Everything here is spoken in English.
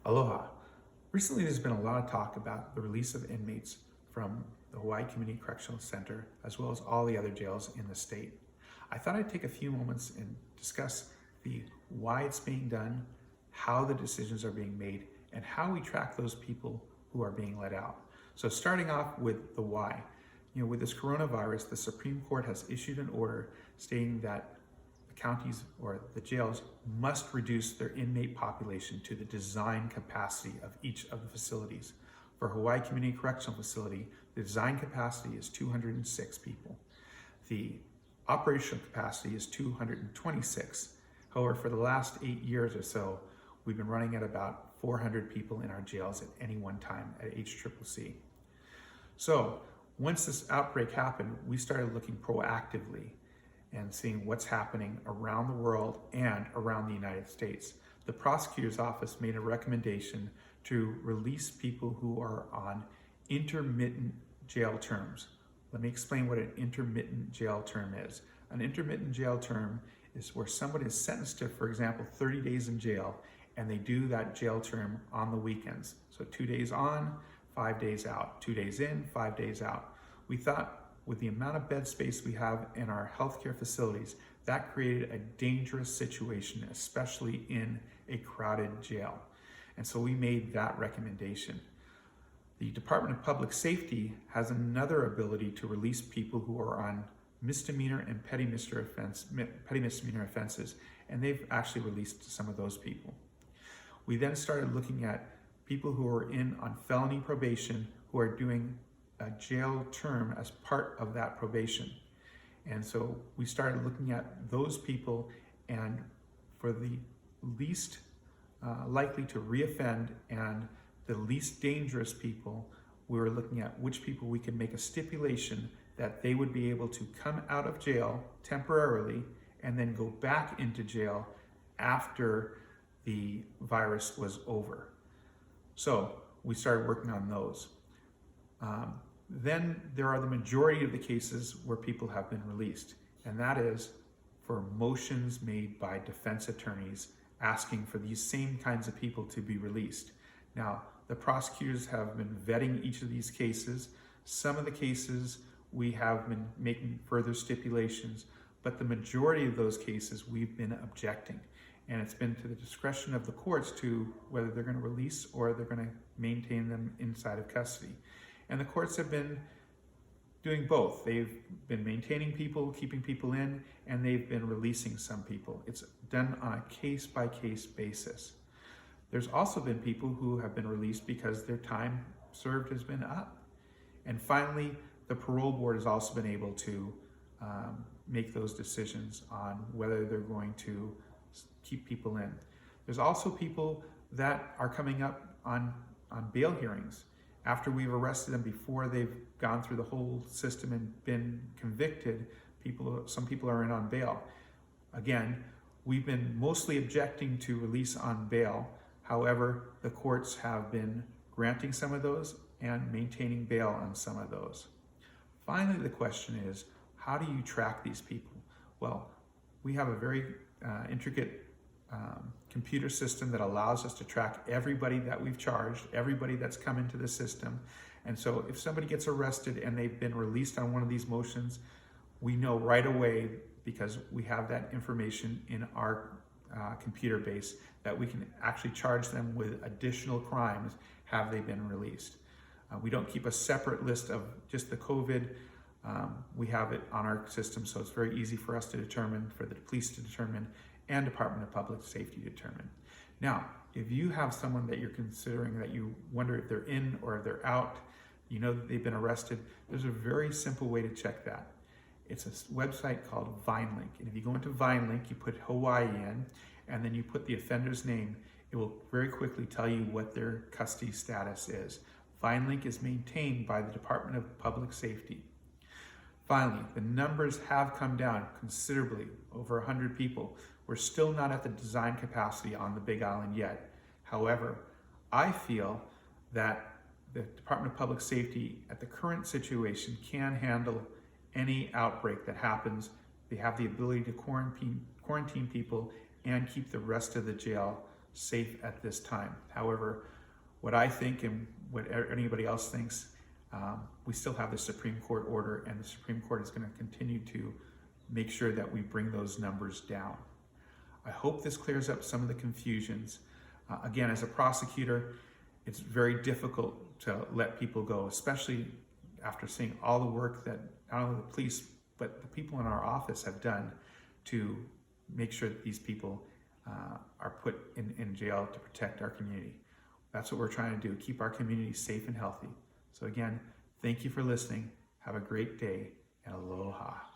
Aloha. Recently, there's been a lot of talk about the release of inmates from the Hawai'i Community Correctional Center, as well as all the other jails in the state. I thought I'd take a few moments and discuss why it's being done, how the decisions are being made, and how we track those people who are being let out. So starting off with the why. With this coronavirus, the Supreme Court has issued an order stating that the counties or the jails must reduce their inmate population to the design capacity of each of the facilities. For Hawai'i Community Correctional Facility, the design capacity is 206 people. The operational capacity is 226. However, for the last 8 years or so, we've been running at about 400 people in our jails at any one time at HCCC. So once this outbreak happened, we started looking proactively and seeing what's happening around the world and around the United States. The prosecutor's office made a recommendation to release people who are on intermittent jail terms. Let me explain what an intermittent jail term is. An intermittent jail term is where somebody is sentenced to, for example, 30 days in jail, and they do that jail term on the weekends. So 2 days on, 5 days out, 2 days in, 5 days out. We thought with the amount of bed space we have in our healthcare facilities, that created a dangerous situation, especially in a crowded jail. And so we made that recommendation. The Department of Public Safety has another ability to release people who are on misdemeanor and petty misdemeanor offenses, and they've actually released some of those people. We then started looking at people who are on felony probation who are doing a jail term as part of that probation. And so we started looking at those people, and for the least likely to reoffend and the least dangerous people, we were looking at which people we could make a stipulation that they would be able to come out of jail temporarily and then go back into jail after the virus was over. So we started working on those. Then there are the majority of the cases where people have been released, and that is for motions made by defense attorneys asking for these same kinds of people to be released. Now, the prosecutors have been vetting each of these cases. Some of the cases we have been making further stipulations, but the majority of those cases we've been objecting. And it's been to the discretion of the courts to whether they're going to release or they're going to maintain them inside of custody. And the courts have been doing both. They've been maintaining people, keeping people in, and they've been releasing some people. It's done on a case-by-case basis. There's also been people who have been released because their time served has been up. And finally, the parole board has also been able to make those decisions on whether they're going to keep people in. There's also people that are coming up on bail hearings. After we've arrested them, before they've gone through the whole system and been convicted, some people are in on bail. Again, we've been mostly objecting to release on bail. However, the courts have been granting some of those and maintaining bail on some of those. Finally, the question is, how do you track these people? Well, we have a very intricate computer system that allows us to track everybody that we've charged, everybody that's come into the system. And so if somebody gets arrested and they've been released on one of these motions, we know right away, because we have that information in our computer base, that we can actually charge them with additional crimes have they been released. We don't keep a separate list of just the COVID. We have it on our system, so it's very easy for us to determine, for the police to determine, and Department of Public Safety to determine. Now, if you have someone that you're considering that you wonder if they're in or if they're out, you know that they've been arrested, there's a very simple way to check that. It's a website called VineLink. And if you go into VineLink, you put Hawaii in, and then you put the offender's name, it will very quickly tell you what their custody status is. VineLink is maintained by the Department of Public Safety. Finally, the numbers have come down considerably, over 100 people. We're still not at the design capacity on the Big Island yet. However, I feel that the Department of Public Safety at the current situation can handle any outbreak that happens. They have the ability to quarantine people and keep the rest of the jail safe at this time. However, what I think and what anybody else thinks, we still have the Supreme Court order, and the Supreme Court is going to continue to make sure that we bring those numbers down. I hope this clears up some of the confusions. Again, as a prosecutor, it's very difficult to let people go, especially after seeing all the work that not only the police, but the people in our office have done to make sure that these people are put in jail to protect our community. That's what we're trying to do, keep our community safe and healthy. So again, thank you for listening. Have a great day, and aloha.